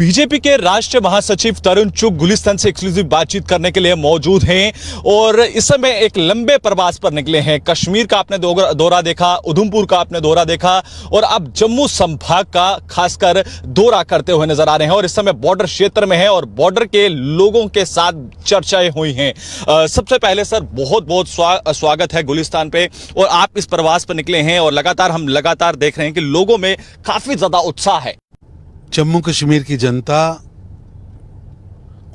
BJP के राष्ट्रीय महासचिव तरुण चुग गुलिस्तान से एक्सक्लूसिव बातचीत करने के लिए मौजूद हैं और इस समय एक लंबे प्रवास पर निकले हैं। कश्मीर का आपने दौरा देखा, उधमपुर का आपने दौरा देखा और अब जम्मू संभाग का खासकर दौरा करते हुए नजर आ रहे हैं और इस समय बॉर्डर क्षेत्र में है और बॉर्डर के लोगों के साथ चर्चाएं हुई हैं। सबसे पहले सर बहुत बहुत स्वागत है गुलिस्तान पे। और आप इस प्रवास पर निकले हैं और हम लगातार देख रहे हैं कि लोगों में काफी ज्यादा उत्साह है। जम्मू कश्मीर की जनता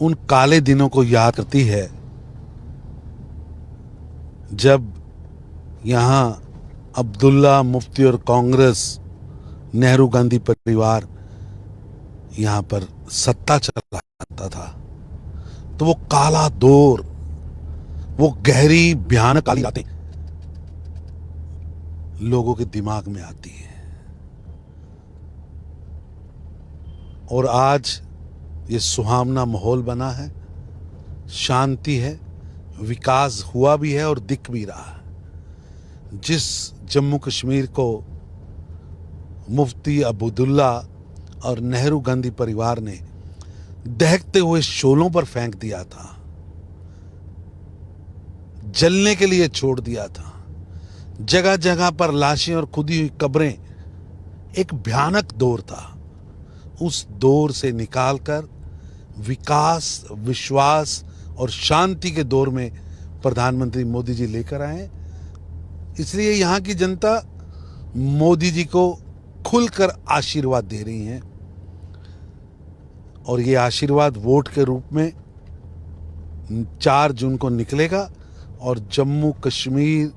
उन काले दिनों को याद करती है जब यहां अब्दुल्ला मुफ्ती और कांग्रेस नेहरू गांधी परिवार यहां पर सत्ता चलाता था। तो वो काला दौर, वो गहरी भयानक काली रातें लोगों के दिमाग में आती है। और आज ये सुहावना माहौल बना है, शांति है, विकास हुआ भी है और दिख भी रहा है। जिस जम्मू कश्मीर को मुफ्ती अब्दुल्ला और नेहरू गांधी परिवार ने दहकते हुए शोलों पर फेंक दिया था, जलने के लिए छोड़ दिया था, जगह जगह पर लाशें और खुदी हुई कब्रें, एक भयानक दौर था। उस दौर से निकालकर विकास, विश्वास और शांति के दौर में प्रधानमंत्री मोदी जी लेकर आए। इसलिए यहाँ की जनता मोदी जी को खुलकर आशीर्वाद दे रही है और ये आशीर्वाद वोट के रूप में 4 जून को निकलेगा और जम्मू कश्मीर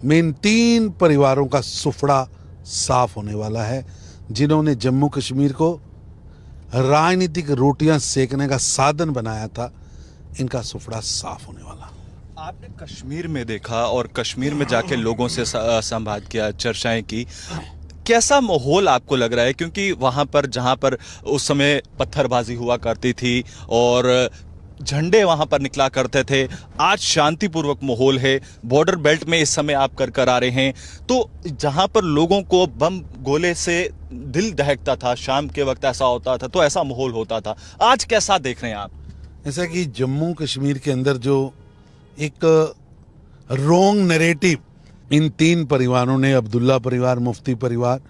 में इन 3 परिवारों का सुफड़ा साफ होने वाला है, जिन्होंने जम्मू कश्मीर को राजनीतिक रोटियां सेकने का साधन बनाया था। इनका सुफड़ा साफ होने वाला। आपने कश्मीर में देखा और कश्मीर में जाके लोगों से संवाद किया, चर्चाएं की, कैसा माहौल आपको लग रहा है? क्योंकि वहां पर जहां पर उस समय पत्थरबाजी हुआ करती थी और झंडे वहां पर निकला करते थे, आज शांतिपूर्वक माहौल है। बॉर्डर बेल्ट में इस समय आप कर आ रहे हैं, तो जहां पर लोगों को बम गोले से दिल दहकता था, शाम के वक्त ऐसा होता था, तो ऐसा माहौल होता था। आज कैसा देख रहे हैं आप? ऐसा कि जम्मू कश्मीर के अंदर जो एक रॉन्ग नैरेटिव इन 3 परिवारों ने, अब्दुल्ला परिवार, मुफ्ती परिवार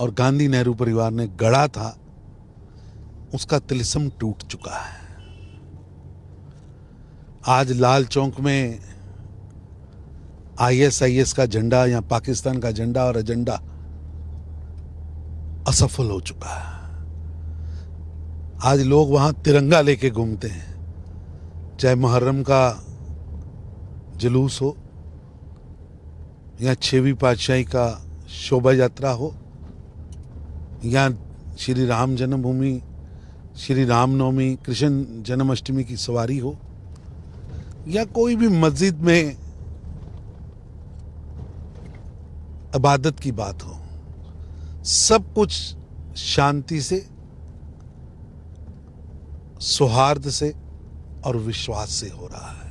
और गांधी नेहरू परिवार ने गढ़ा था, उसका तिलिस्म टूट चुका है। आज लाल चौक में ISIS का झंडा या पाकिस्तान का झंडा और एजेंडा असफल हो चुका है। आज लोग वहां तिरंगा लेके घूमते हैं, चाहे मुहर्रम का जुलूस हो या 6वीं पातशाही का शोभा यात्रा हो या श्री राम जन्मभूमि, श्री रामनवमी, कृष्ण जन्माष्टमी की सवारी हो या कोई भी मस्जिद में इबादत की बात हो, सब कुछ शांति से, सौहार्द से और विश्वास से हो रहा है।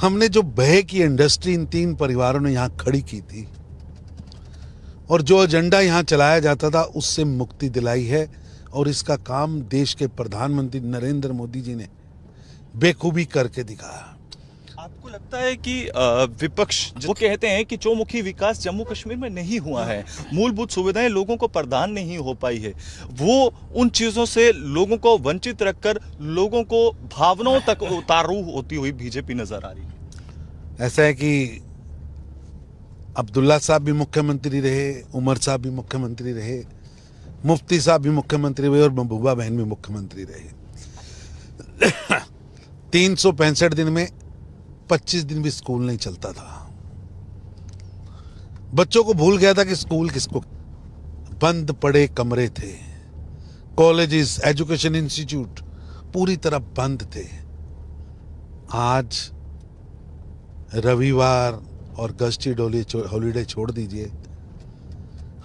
हमने जो भय की इंडस्ट्री इन 3 परिवारों ने यहां खड़ी की थी और जो एजेंडा यहां चलाया जाता था, उससे मुक्ति दिलाई है और इसका काम देश के प्रधानमंत्री नरेंद्र मोदी जी ने बेखूबी करके दिखाया। आपको लगता है कि विपक्ष वो कहते हैं कि चौमुखी विकास जम्मू कश्मीर में नहीं हुआ है, मूलभूत सुविधाएं लोगों को प्रदान नहीं हो पाई है, वो उन चीजों से लोगों को वंचित रखकर लोगों को भावनाओं तक उतारू होती हुई बीजेपी नजर आ रही है? ऐसा है कि अब्दुल्ला साहब भी मुख्यमंत्री रहे, उमर साहब भी मुख्यमंत्री रहे, मुफ्ती साहब भी मुख्यमंत्री रहे और महबूबा बहन भी मुख्यमंत्री रहे। 365 दिन में 25 दिन भी स्कूल नहीं चलता था। बच्चों को भूल गया था कि स्कूल किसको, बंद पड़े कमरे थे, कॉलेजेस, एजुकेशन इंस्टीट्यूट पूरी तरह बंद थे। आज रविवार और गस्टी हॉलीडे छोड़ दीजिए,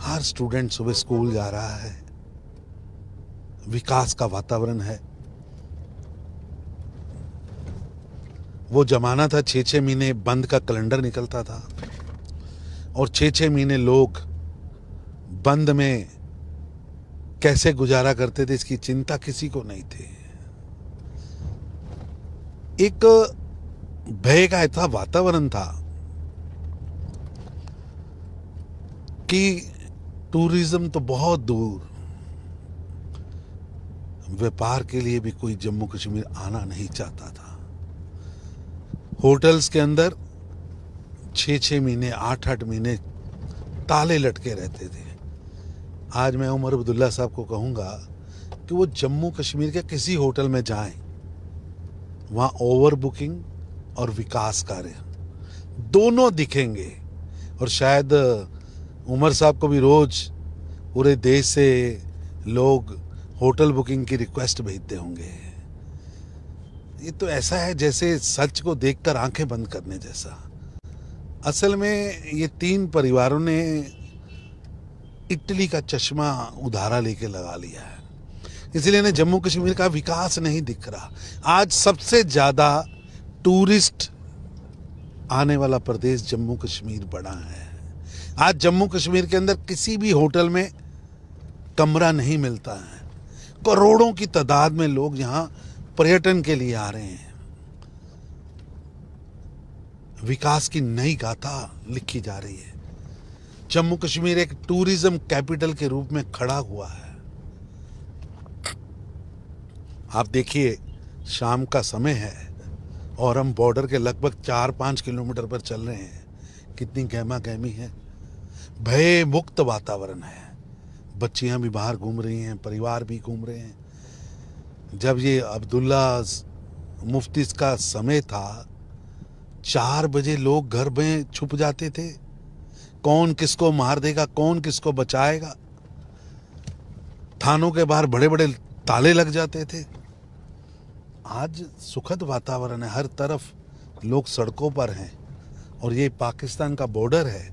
हर स्टूडेंट सुबह स्कूल जा रहा है, विकास का वातावरण है। वो जमाना था 6-6 महीने बंद का कैलेंडर निकलता था और 6-6 महीने लोग बंद में कैसे गुजारा करते थे इसकी चिंता किसी को नहीं थी। एक भय का ऐसा वातावरण था कि टूरिज्म तो बहुत दूर, व्यापार के लिए भी कोई जम्मू कश्मीर आना नहीं चाहता था। होटल्स के अंदर 6-6 महीने 8-8 महीने ताले लटके रहते थे। आज मैं उमर अब्दुल्ला साहब को कहूँगा कि वो जम्मू कश्मीर के किसी होटल में जाएं, वहाँ ओवर बुकिंग और विकास कार्य दोनों दिखेंगे। और शायद उमर साहब को भी रोज पूरे देश से लोग होटल बुकिंग की रिक्वेस्ट भेजते होंगे। ये तो ऐसा है जैसे सच को देखकर आंखें बंद करने जैसा। असल में ये 3 परिवारों ने इटली का चश्मा उधारा लेके लगा लिया है, इसलिए ना जम्मू कश्मीर का विकास नहीं दिख रहा। आज सबसे ज्यादा टूरिस्ट आने वाला प्रदेश जम्मू कश्मीर बना है। आज जम्मू कश्मीर के अंदर किसी भी होटल में कमरा नहीं मिलता है। करोड़ों की तादाद में लोग यहां पर्यटन के लिए आ रहे हैं। विकास की नई गाथा लिखी जा रही है। जम्मू कश्मीर एक टूरिज्म कैपिटल के रूप में खड़ा हुआ है। आप देखिए, शाम का समय है और हम बॉर्डर के लगभग 4-5 किलोमीटर पर चल रहे हैं। कितनी गहमा गहमी है, भय मुक्त वातावरण है। बच्चियां भी बाहर घूम रही हैं, परिवार भी घूम रहे हैं। जब ये अब्दुल्ला मुफ्ती का समय था, 4 बजे लोग घर में छुप जाते थे। कौन किसको मार देगा, कौन किसको बचाएगा। थानों के बाहर बड़े बड़े ताले लग जाते थे। आज सुखद वातावरण है, हर तरफ लोग सड़कों पर हैं। और ये पाकिस्तान का बॉर्डर है,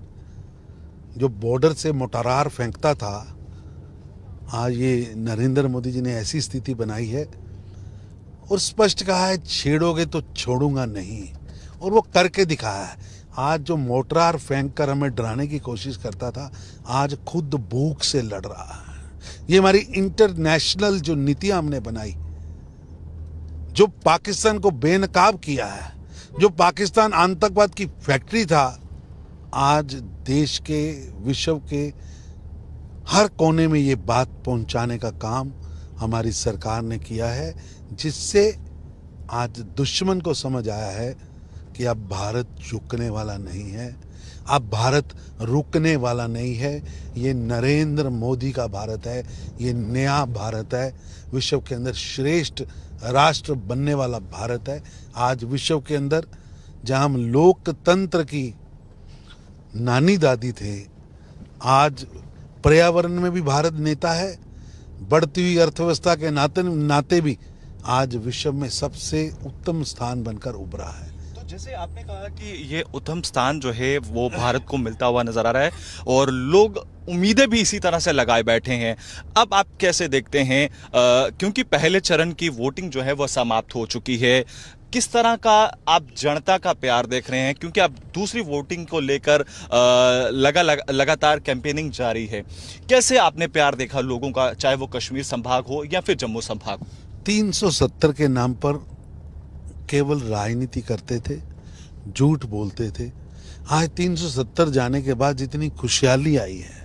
जो बॉर्डर से मोटारार फेंकता था, आज ये नरेंद्र मोदी जी ने ऐसी स्थिति बनाई है और स्पष्ट कहा है, छेड़ोगे तो छोड़ूंगा नहीं। और वो करके दिखाया है। आज जो मोटार फेंक कर हमें डराने की कोशिश करता था, आज खुद भूख से लड़ रहा है। ये हमारी इंटरनेशनल जो नीतियां हमने बनाई, जो पाकिस्तान को बेनकाब किया है, जो पाकिस्तान आतंकवाद की फैक्ट्री था, आज देश के, विश्व के हर कोने में ये बात पहुंचाने का काम हमारी सरकार ने किया है, जिससे आज दुश्मन को समझ आया है कि अब भारत झुकने वाला नहीं है, अब भारत रुकने वाला नहीं है। ये नरेंद्र मोदी का भारत है, ये नया भारत है, विश्व के अंदर श्रेष्ठ राष्ट्र बनने वाला भारत है। आज विश्व के अंदर जहां हम लोकतंत्र की नानी दादी थे, आज पर्यावरण में भी भारत नेता है। बढ़ती हुई अर्थव्यवस्था के नाते भी आज विश्व में सबसे उत्तम स्थान बनकर उभरा है। तो जैसे आपने कहा कि ये उत्तम स्थान जो है वो भारत को मिलता हुआ नजर आ रहा है और लोग उम्मीदें भी इसी तरह से लगाए बैठे हैं। अब आप कैसे देखते हैं, क्योंकि पहले चरण की वोटिंग जो है वह समाप्त हो चुकी है, किस तरह का आप जनता का प्यार देख रहे हैं, क्योंकि अब दूसरी वोटिंग को लेकर लगातार कैंपेनिंग जारी है। कैसे आपने प्यार देखा लोगों का, चाहे वो कश्मीर संभाग हो या फिर जम्मू संभाग हो? 370 के नाम पर केवल राजनीति करते थे, झूठ बोलते थे। आज 370 जाने के बाद जितनी खुशहाली आई है,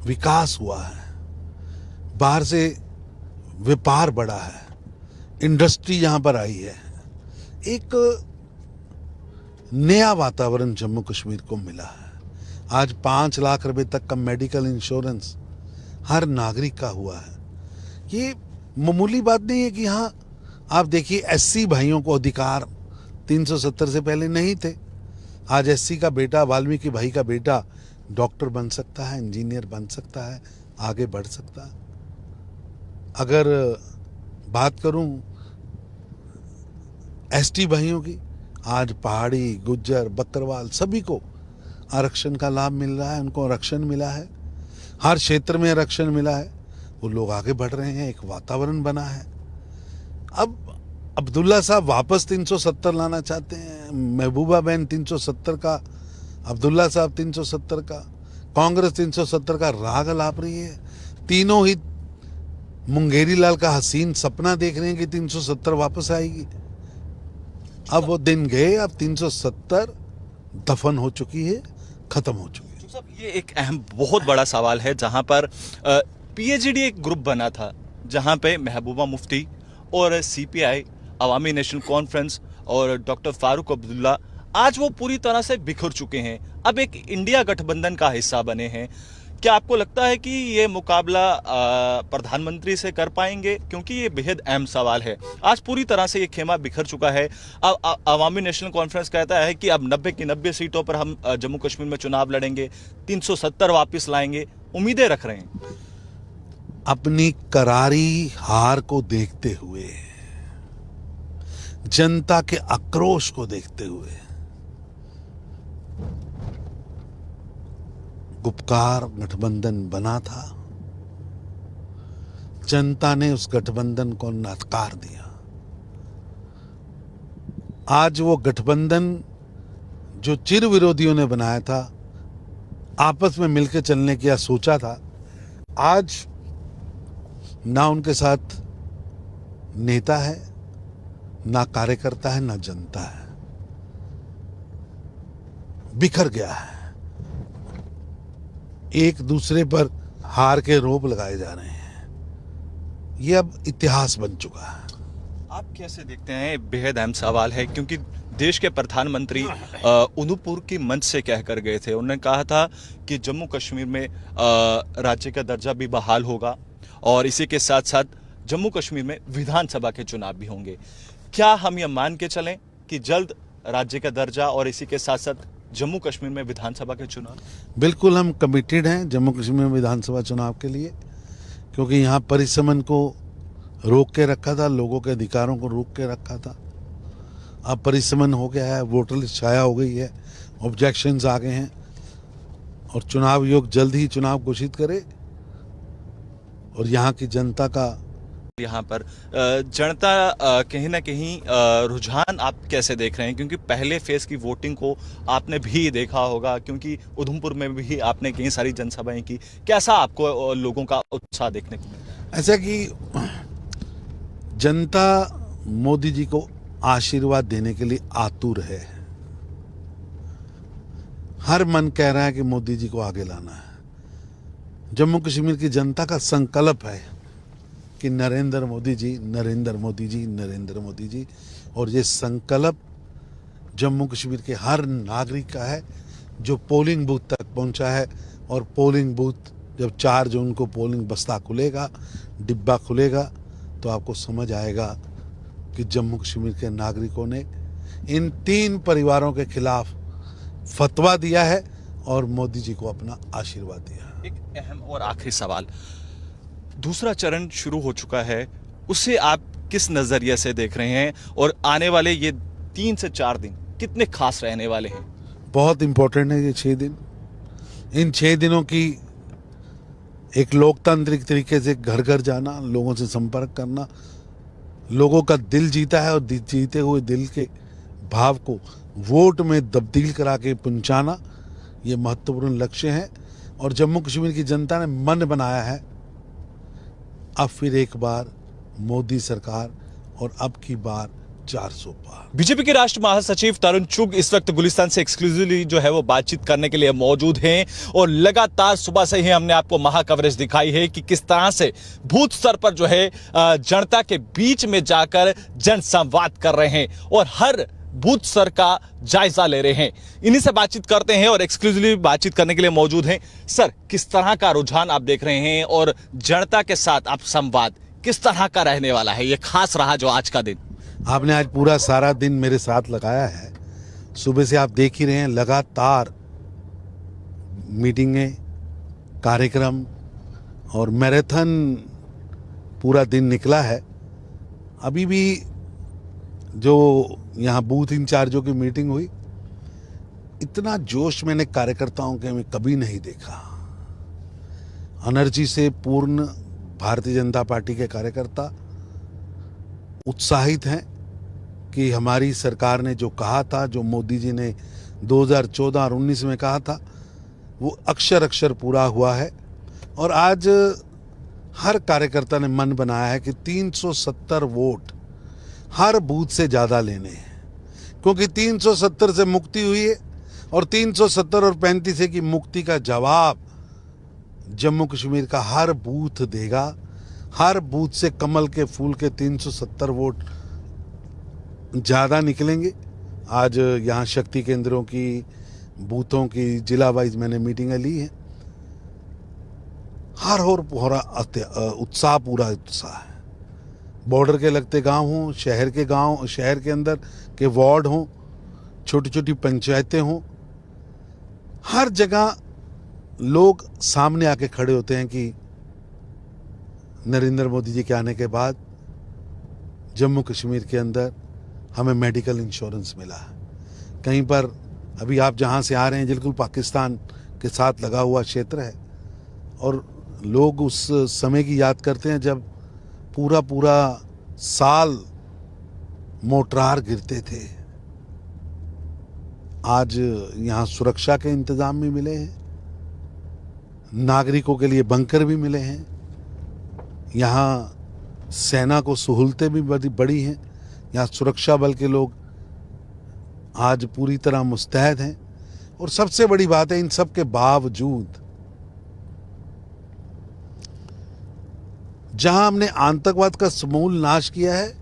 विकास हुआ है, बाहर से व्यापार बढ़ा है, इंडस्ट्री यहां पर आई है, एक नया वातावरण जम्मू कश्मीर को मिला है। आज 5 लाख रुपए तक का मेडिकल इंश्योरेंस हर नागरिक का हुआ है। ये मामूली बात नहीं है कि हाँ, आप देखिए एससी भाइयों को अधिकार 370 से पहले नहीं थे। आज एससी का बेटा, वाल्मीकि भाई का बेटा डॉक्टर बन सकता है, इंजीनियर बन सकता है, आगे बढ़ सकता है। अगर बात करूं एसटी भाइयों की, आज पहाड़ी, गुज्जर, बकरवाल सभी को आरक्षण का लाभ मिल रहा है, उनको आरक्षण मिला है, हर क्षेत्र में आरक्षण मिला है। वो लोग आगे बढ़ रहे हैं, एक वातावरण बना है। अब अब्दुल्ला साहब वापस 370 लाना चाहते हैं, महबूबा बहन 370 का, अब्दुल्ला साहब 370 का, कांग्रेस 370 का राग लाप रही है। तीनों ही मुंगेरी लाल का हसीन सपना देख रहे हैं कि 370 वापस आएगी। अब वो दिन गए, अब 370 दफन हो चुकी है, खत्म हो चुकी है। साहब, ये एक अहम बहुत बड़ा सवाल है जहां पर पीएचडी एक ग्रुप बना था जहां पे महबूबा मुफ्ती और सीपीआई, अवामी नेशनल कॉन्फ्रेंस और डॉक्टर फारूक अब्दुल्ला आज वो पूरी तरह से बिखर चुके हैं, अब एक इंडिया गठबंधन का हिस्सा बने हैं। क्या आपको लगता है कि ये मुकाबला प्रधानमंत्री से कर पाएंगे? क्योंकि ये बेहद अहम सवाल है। आज पूरी तरह से ये खेमा बिखर चुका है। अब अवामी नेशनल कॉन्फ्रेंस कहता है कि अब 90 की 90 सीटों पर हम जम्मू कश्मीर में चुनाव लड़ेंगे, 370 वापस लाएंगे, उम्मीदें रख रहे हैं। अपनी करारी हार को देखते हुए, जनता के आक्रोश को देखते हुए गुपकार गठबंधन बना था। जनता ने उस गठबंधन को नकार दिया। आज वो गठबंधन जो चिर विरोधियों ने बनाया था, आपस में मिलकर चलने की सोचा था, आज ना उनके साथ नेता है, ना कार्यकर्ता है, ना जनता है, बिखर गया है। एक दूसरे पर हार के रोप लगाए जा रहे हैं। ये अब इतिहास बन चुका है। आप कैसे देखते हैं? बेहद अहम सवाल है क्योंकि देश के प्रधानमंत्री उधमपुर की मंच से कहकर गए थे। उन्होंने कहा था कि जम्मू कश्मीर में राज्य का दर्जा भी बहाल होगा और इसी के साथ साथ जम्मू कश्मीर में विधानसभा के चुनाव भी होंगे। क्या हम यह मान के चलें कि जल्द राज्य का दर्जा और इसी के साथ साथ जम्मू कश्मीर में विधानसभा के चुनाव? बिल्कुल, हम कमिटेड हैं जम्मू कश्मीर में विधानसभा चुनाव के लिए, क्योंकि यहाँ परिसमन को रोक के रखा था, लोगों के अधिकारों को रोक के रखा था। अब परिसमन हो गया है, वोटर लिस्ट छाया हो गई है, ऑब्जेक्शंस आ गए हैं और चुनाव आयोग जल्द ही चुनाव घोषित करे और यहाँ की जनता का यहाँ पर जनता कहीं ना कहीं रुझान आप कैसे देख रहे हैं? क्योंकि पहले फेज की वोटिंग को आपने भी देखा होगा, क्योंकि उधमपुर में भी आपने कई सारी जनसभाएं की। कैसा आपको लोगों का उत्साह देखने को मिला? ऐसा कि जनता मोदी जी को आशीर्वाद देने के लिए आतुर है। हर मन कह रहा है कि मोदी जी को आगे लाना है। जम्मू कश्मीर की जनता का संकल्प है कि नरेंद्र मोदी जी, नरेंद्र मोदी जी, नरेंद्र मोदी जी, और ये संकल्प जम्मू कश्मीर के हर नागरिक का है जो पोलिंग बूथ तक पहुंचा है। और पोलिंग बूथ जब 4 जून को पोलिंग बस्ता खुलेगा, डिब्बा खुलेगा, तो आपको समझ आएगा कि जम्मू कश्मीर के नागरिकों ने इन 3 परिवारों के खिलाफ फतवा दिया है और मोदी जी को अपना आशीर्वाद दिया। एक अहम और आखिरी सवाल, दूसरा चरण शुरू हो चुका है, उसे आप किस नजरिए से देख रहे हैं और आने वाले ये 3 से 4 दिन कितने खास रहने वाले हैं? बहुत इंपॉर्टेंट है ये 6 दिन। इन 6 दिनों की एक लोकतांत्रिक तरीके से घर घर जाना, लोगों से संपर्क करना, लोगों का दिल जीता है और जीते हुए दिल के भाव को वोट में तब्दील करा के पहुंचाना, ये महत्वपूर्ण लक्ष्य है। और जम्मू कश्मीर की जनता ने मन बनाया है अब फिर एक बार मोदी सरकार और अब की बार 400 पार। बीजेपी के राष्ट्रीय महासचिव तरुण चुग इस वक्त गुलिस्तान से एक्सक्लूसिवली जो है वो बातचीत करने के लिए मौजूद हैं और लगातार सुबह से ही हमने आपको महा कवरेज दिखाई है कि किस तरह से बूथ स्तर पर जो है जनता के बीच में जाकर जनसंवाद कर रहे हैं और हर बूथ स्तर का जायजा ले रहे हैं। इन्हीं से बातचीत करते हैं और एक्सक्लूसिवली बातचीत करने के लिए मौजूद हैं। सर, किस तरह का रुझान आप देख रहे हैं और जनता के साथ आप संवाद किस तरह का रहने वाला है? ये खास रहा जो आज का दिन। आपने आज पूरा सारा दिन मेरे साथ लगाया है। सुबह से आप देख ही रहे हैं, लगातार मीटिंगें, कार्यक्रम और मैराथन पूरा दिन निकला है। अभी भी जो यहाँ बूथ इंचार्जों की मीटिंग हुई, इतना जोश मैंने कार्यकर्ताओं के में कभी नहीं देखा। एनर्जी से पूर्ण भारतीय जनता पार्टी के कार्यकर्ता उत्साहित हैं कि हमारी सरकार ने जो कहा था, जो मोदी जी ने 2014 और 19 में कहा था, वो अक्षर अक्षर पूरा हुआ है। और आज हर कार्यकर्ता ने मन बनाया है कि 370 वोट हर बूथ से ज़्यादा लेने हैं, क्योंकि 370 से मुक्ति हुई है और 370 और 35 की मुक्ति का जवाब जम्मू कश्मीर का हर बूथ देगा। हर बूथ से कमल के फूल के 370 वोट ज़्यादा निकलेंगे। आज यहाँ शक्ति केंद्रों की, बूथों की जिला वाइज मैंने मीटिंगें ली हैं। हर और पूरा उत्साह है। बॉर्डर के लगते गांव हों, शहर के गांव, शहर के अंदर के वार्ड हों, छोटी छोटी पंचायतें हों, हर जगह लोग सामने आके खड़े होते हैं कि नरेंद्र मोदी जी के आने के बाद जम्मू कश्मीर के अंदर हमें मेडिकल इंश्योरेंस मिला है। कहीं पर अभी आप जहां से आ रहे हैं बिल्कुल पाकिस्तान के साथ लगा हुआ क्षेत्र है, और लोग उस समय की याद करते हैं जब पूरा पूरा साल मोटरार गिरते थे। आज यहाँ सुरक्षा के इंतजाम भी मिले हैं, नागरिकों के लिए बंकर भी मिले हैं, यहाँ सेना को सहूलतें भी बड़ी हैं, यहाँ सुरक्षा बल के लोग आज पूरी तरह मुस्तैद हैं। और सबसे बड़ी बात है, इन सब के बावजूद जहां हमने आतंकवाद का समूल नाश किया है,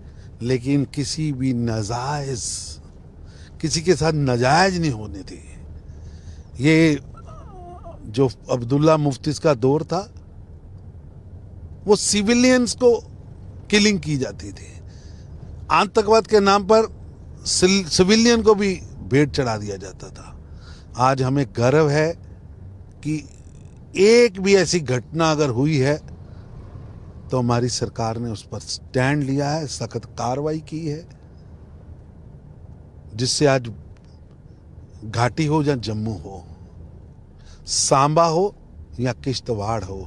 लेकिन किसी भी नाजायज, किसी के साथ नाजायज नहीं होने दी। ये जो अब्दुल्ला मुफ्ती का दौर था, वो सिविलियंस को किलिंग की जाती थी। आतंकवाद के नाम पर सिविलियन को भी भेंट चढ़ा दिया जाता था। आज हमें गर्व है कि एक भी ऐसी घटना अगर हुई है तो हमारी सरकार ने उस पर स्टैंड लिया है, सख्त कार्रवाई की है, जिससे आज घाटी हो या जम्मू हो, सांबा हो या किश्तवाड़ हो,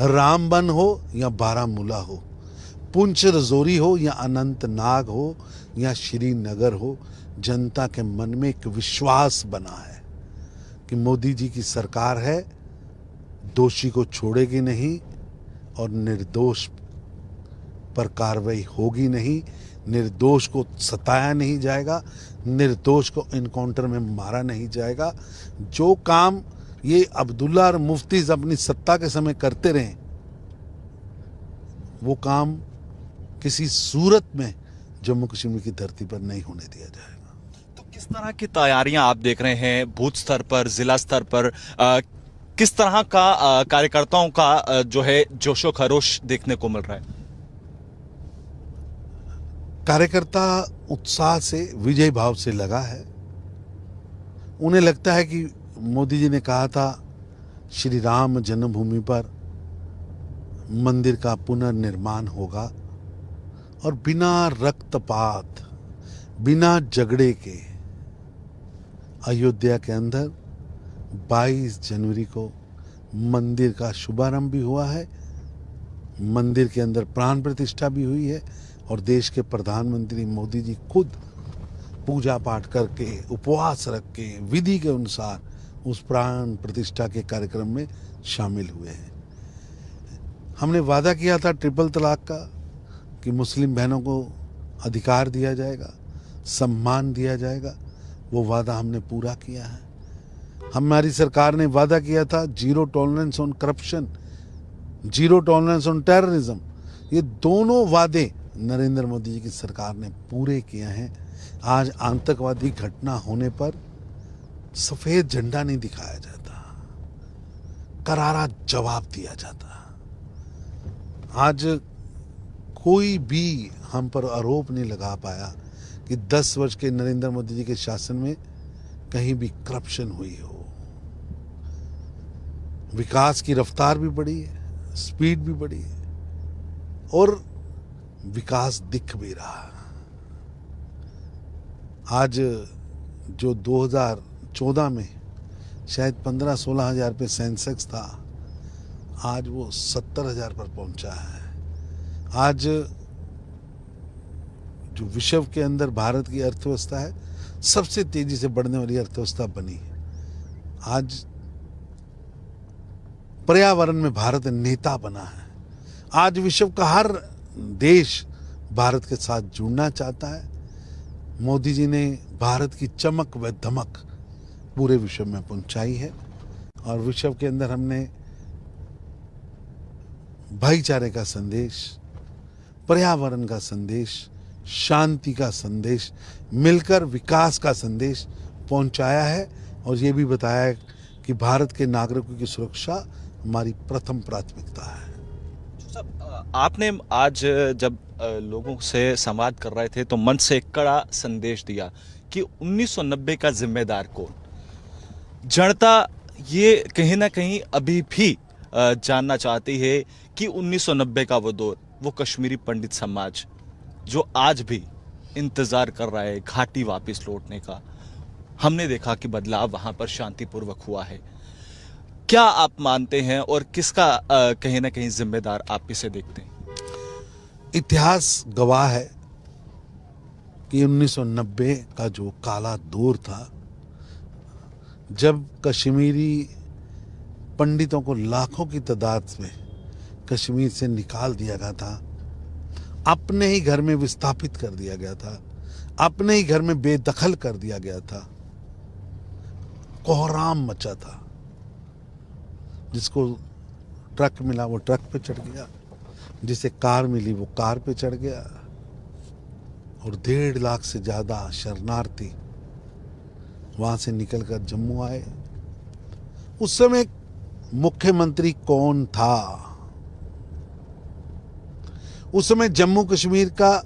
रामबन हो या बारामूला हो, पुंछ रजौरी हो या अनंतनाग हो या श्रीनगर हो, जनता के मन में एक विश्वास बना है कि मोदी जी की सरकार है, दोषी को छोड़ेगी नहीं और निर्दोष पर कार्रवाई होगी नहीं, निर्दोष को सताया नहीं जाएगा, निर्दोष को इनकाउंटर में मारा नहीं जाएगा। जो काम ये अब्दुल्ला और मुफ्ती अपनी सत्ता के समय करते रहे, वो काम किसी सूरत में जम्मू कश्मीर की धरती पर नहीं होने दिया जाएगा। तो किस तरह की तैयारियां आप देख रहे हैं बूथ स्तर पर, जिला स्तर पर? किस तरह का कार्यकर्ताओं का जो है जोशो खरोश देखने को मिल रहा है? कार्यकर्ता उत्साह से, विजय भाव से लगा है। उन्हें लगता है कि मोदी जी ने कहा था श्री राम जन्मभूमि पर मंदिर का पुनर्निर्माण होगा और बिना रक्तपात, बिना झगड़े के अयोध्या के अंदर 22 जनवरी को मंदिर का शुभारंभ भी हुआ है, मंदिर के अंदर प्राण प्रतिष्ठा भी हुई है और देश के प्रधानमंत्री मोदी जी खुद पूजा पाठ करके, उपवास रख के, विधि के अनुसार उस प्राण प्रतिष्ठा के कार्यक्रम में शामिल हुए हैं। हमने वादा किया था ट्रिपल तलाक का, कि मुस्लिम बहनों को अधिकार दिया जाएगा, सम्मान दिया जाएगा। वो वादा हमने पूरा किया है। हमारी सरकार ने वादा किया था zero tolerance on corruption, zero tolerance on terrorism. ये दोनों वादे नरेंद्र मोदी जी की सरकार ने पूरे किए हैं। आज आतंकवादी घटना होने पर सफेद झंडा नहीं दिखाया जाता, करारा जवाब दिया जाता। आज कोई भी हम पर आरोप नहीं लगा पाया कि 10 वर्ष के नरेंद्र मोदी जी के शासन में कहीं भी करप्शन हुई हो। विकास की रफ्तार भी बढ़ी है, स्पीड भी बढ़ी है और विकास दिख भी रहा। आज जो 2014 में शायद 15-16 हजार पे सेंसेक्स था, आज वो 70,000 पर पहुंचा है। आज जो विश्व के अंदर भारत की अर्थव्यवस्था है, सबसे तेजी से बढ़ने वाली अर्थव्यवस्था बनी है। आज पर्यावरण में भारत नेता बना है। आज विश्व का हर देश भारत के साथ जुड़ना चाहता है। मोदी जी ने भारत की चमक व धमक पूरे विश्व में पहुंचाई है और विश्व के अंदर हमने भाईचारे का संदेश, पर्यावरण का संदेश, शांति का संदेश, मिलकर विकास का संदेश पहुंचाया है और ये भी बताया है कि भारत के नागरिकों की सुरक्षा हमारी प्रथम प्राथमिकता है। आपने आज जब लोगों से संवाद कर रहे थे तो मंच से एक कड़ा संदेश दिया कि 1990 का जिम्मेदार कौन। जनता ये कहीं ना कहीं अभी भी जानना चाहती है कि 1990 का वो दौर, वो कश्मीरी पंडित समाज जो आज भी इंतजार कर रहा है घाटी वापस लौटने का। हमने देखा कि बदलाव वहां पर शांतिपूर्वक हुआ है। क्या आप मानते हैं और किसका कहीं ना कहीं जिम्मेदार आप इसे देखते हैं? इतिहास गवाह है कि 1990 का जो काला दौर था, जब कश्मीरी पंडितों को लाखों की तादाद में कश्मीर से निकाल दिया गया था, अपने ही घर में विस्थापित कर दिया गया था, अपने ही घर में बेदखल कर दिया गया था, कोहराम मचा था। जिसको ट्रक मिला वो ट्रक पे चढ़ गया, जिसे कार मिली वो कार पे चढ़ गया और 1.5 लाख से ज्यादा शरणार्थी वहां से निकलकर जम्मू आए। उस समय मुख्यमंत्री कौन था? उस समय जम्मू कश्मीर का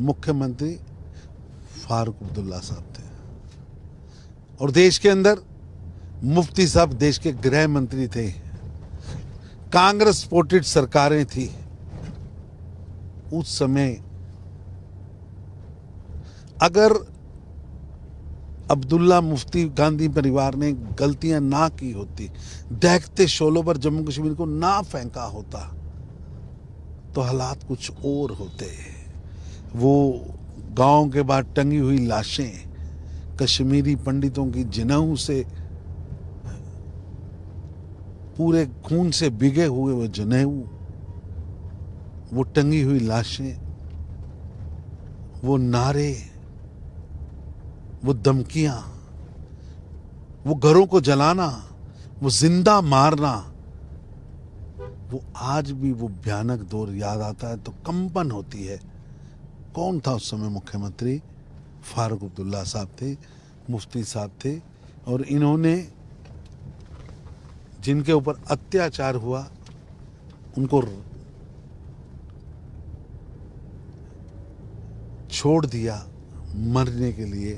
मुख्यमंत्री फारूक अब्दुल्ला साहब थे और देश के अंदर मुफ्ती साहब देश के गृह मंत्री थे। कांग्रेस सपोर्टेड सरकारें थी। उस समय अगर अब्दुल्ला मुफ्ती गांधी परिवार ने गलतियां ना की होती, दहकते शोलों पर जम्मू कश्मीर को ना फेंका होता, तो हालात कुछ और होते। वो गांव के बाहर टंगी हुई लाशें, कश्मीरी पंडितों की जिनाह से, पूरे खून से भिगे हुए वो जनेऊ, वो टंगी हुई लाशें, वो नारे, वो धमकियां, वो घरों को जलाना, वो जिंदा मारना, वो आज भी वो भयानक दौर याद आता है तो कंपन होती है। कौन था उस समय मुख्यमंत्री? फारूक अब्दुल्ला साहब थे, मुफ्ती साहब थे और इन्होंने जिनके ऊपर अत्याचार हुआ उनको छोड़ दिया मरने के लिए,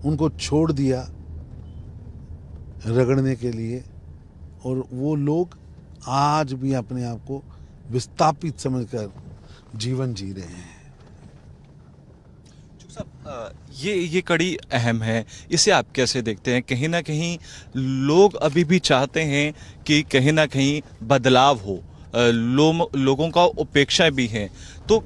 उनको छोड़ दिया रगड़ने के लिए और वो लोग आज भी अपने आप को विस्थापित समझकर जीवन जी रहे हैं। ये कड़ी अहम है, इसे आप कैसे देखते हैं? कहीं ना कहीं लोग अभी भी चाहते हैं कि कहीं ना कहीं बदलाव हो, लोगों का उपेक्षाएं भी हैं, तो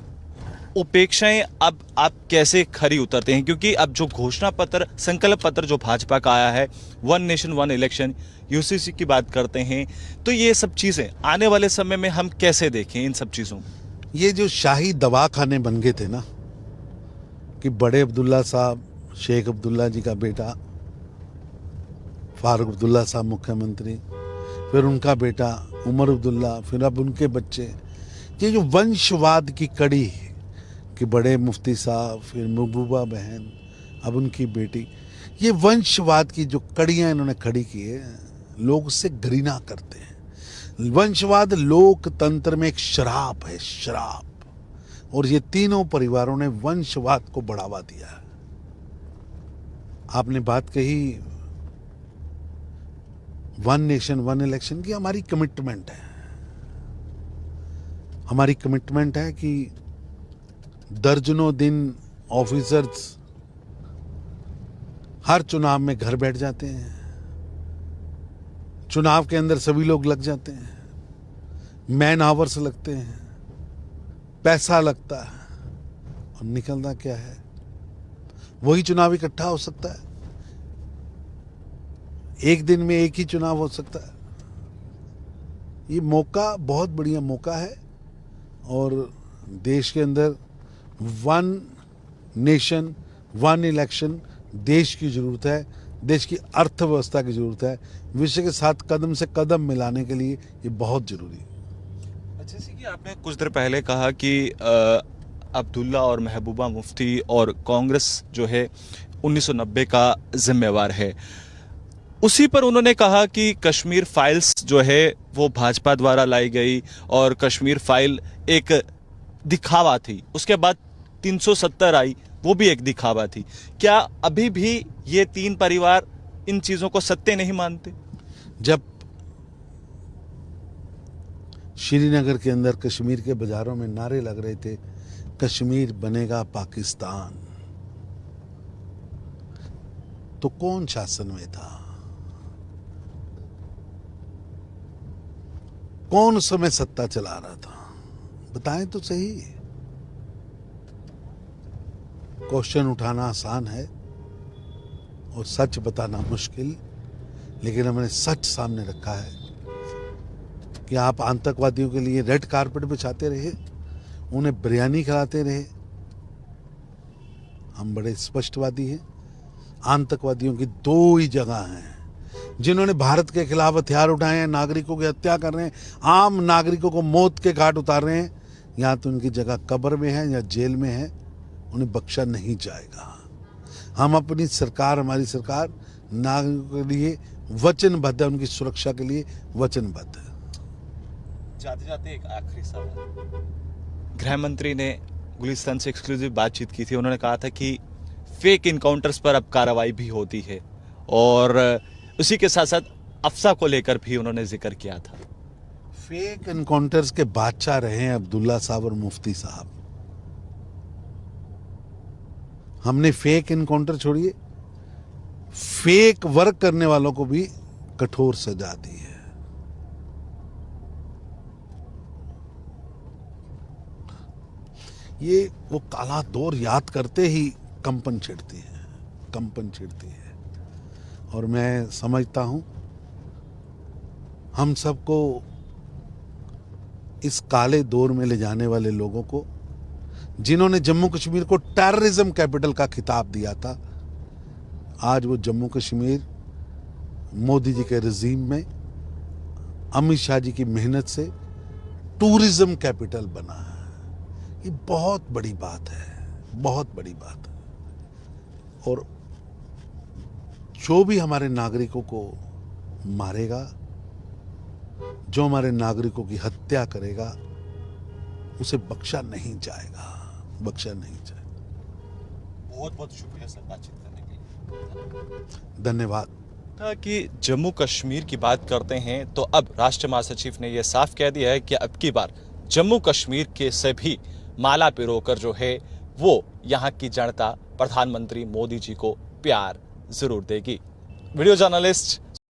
उपेक्षाएं अब आप कैसे खरी उतरते हैं? क्योंकि अब जो घोषणा पत्र, संकल्प पत्र जो भाजपा का आया है, 1 नेशन 1 इलेक्शन, यूसीसी की बात करते हैं, तो ये सब चीजें आने वाले समय में हम कैसे देखें इन सब चीजों? ये जो शाही दवाखाने बन गए थे ना, कि बड़े अब्दुल्ला साहब, शेख अब्दुल्ला जी का बेटा फारूक अब्दुल्ला साहब मुख्यमंत्री, फिर उनका बेटा उमर अब्दुल्ला, फिर अब उनके बच्चे, ये जो वंशवाद की कड़ी कि बड़े मुफ्ती साहब, फिर महबूबा बहन, अब उनकी बेटी, ये वंशवाद की जो कड़ियां इन्होंने खड़ी की है, लोग उससे घृणा करते हैं। वंशवाद लोकतंत्र में एक शराब है, शराब। और ये तीनों परिवारों ने वंशवाद को बढ़ावा दिया। आपने बात कही 1 नेशन 1 इलेक्शन की, हमारी कमिटमेंट है। हमारी कमिटमेंट है कि दर्जनों दिन ऑफिसर्स हर चुनाव में घर बैठ जाते हैं, चुनाव के अंदर सभी लोग लग जाते हैं, मैन आवर्स लगते हैं, पैसा लगता है, और निकलना क्या है? वही चुनाव इकट्ठा हो सकता है, एक दिन में एक ही चुनाव हो सकता है। ये मौका बहुत बढ़िया मौका है और देश के अंदर वन नेशन वन इलेक्शन देश की ज़रूरत है, देश की अर्थव्यवस्था की ज़रूरत है, विश्व के साथ कदम से कदम मिलाने के लिए ये बहुत ज़रूरी है। जैसे कि आपने कुछ देर पहले कहा कि अब्दुल्ला और महबूबा मुफ्ती और कांग्रेस जो है 1990 का जिम्मेवार है, उसी पर उन्होंने कहा कि कश्मीर फाइल्स जो है वो भाजपा द्वारा लाई गई और कश्मीर फाइल एक दिखावा थी। उसके बाद 370 आई, वो भी एक दिखावा थी। क्या अभी भी ये तीन परिवार इन चीजों को सत्य नहीं मानते? जब श्रीनगर के अंदर कश्मीर के बाजारों में नारे लग रहे थे, कश्मीर बनेगा पाकिस्तान, तो कौन शासन में था? कौन उस समय सत्ता चला रहा था? बताएं तो सही। क्वेश्चन उठाना आसान है और सच बताना मुश्किल, लेकिन हमने सच सामने रखा है कि आप आतंकवादियों के लिए रेड कारपेट बिछाते रहे, उन्हें बिरयानी खिलाते रहे। हम बड़े स्पष्टवादी हैं। आतंकवादियों की दो ही जगह हैं जिन्होंने भारत के खिलाफ हथियार उठाए हैं, नागरिकों की हत्या कर रहे हैं, आम नागरिकों को मौत के घाट उतार रहे हैं। या तो उनकी जगह कब्र में है या जेल में है, उन्हें बख्शा नहीं जाएगा। हम अपनी सरकार, हमारी सरकार नागरिकों के लिए वचनबद्ध है, उनकी सुरक्षा के लिए वचनबद्ध है। जाते जाते एक आखिरी सवाल, गृह मंत्री ने गुलिस्तान से एक्सक्लूसिव बातचीत की थी। उन्होंने कहा था कि फेक इनकाउंटर्स पर अब कार्रवाई भी होती है और उसी के साथ साथ अफसा को लेकर भी उन्होंने जिक्र किया था। फेक एनकाउंटर्स के बादशाह रहे हैं अब्दुल्ला साहब और मुफ्ती साहब। हमने फेक एनकाउंटर छोड़िए, फेक वर्क करने वालों को भी कठोर सजा दी है। ये वो काला दौर याद करते ही कंपन छिड़ती है, कंपन छिड़ती है। और मैं समझता हूं हम सबको इस काले दौर में ले जाने वाले लोगों को, जिन्होंने जम्मू कश्मीर को टेररिज्म कैपिटल का खिताब दिया था, आज वो जम्मू कश्मीर मोदी जी के रजीम में अमित शाह जी की मेहनत से टूरिज्म कैपिटल बना है। ये बहुत बड़ी बात है, बहुत बड़ी बात है। और जो भी हमारे नागरिकों को मारेगा, जो हमारे नागरिकों की हत्या करेगा, उसे बख्शा नहीं जाएगा, बख्शा नहीं जाएगा। बहुत बहुत शुक्रिया सर बातचीत करने के लिए। धन्यवाद। था कि जम्मू कश्मीर की बात करते हैं तो अब राष्ट्रीय महासचिव ने यह साफ कह दिया है कि अब की बार जम्मू कश्मीर के सभी माला पिरोकर जो है वो यहाँ की जनता प्रधानमंत्री मोदी जी को प्यार जरूर देगी। Video journalist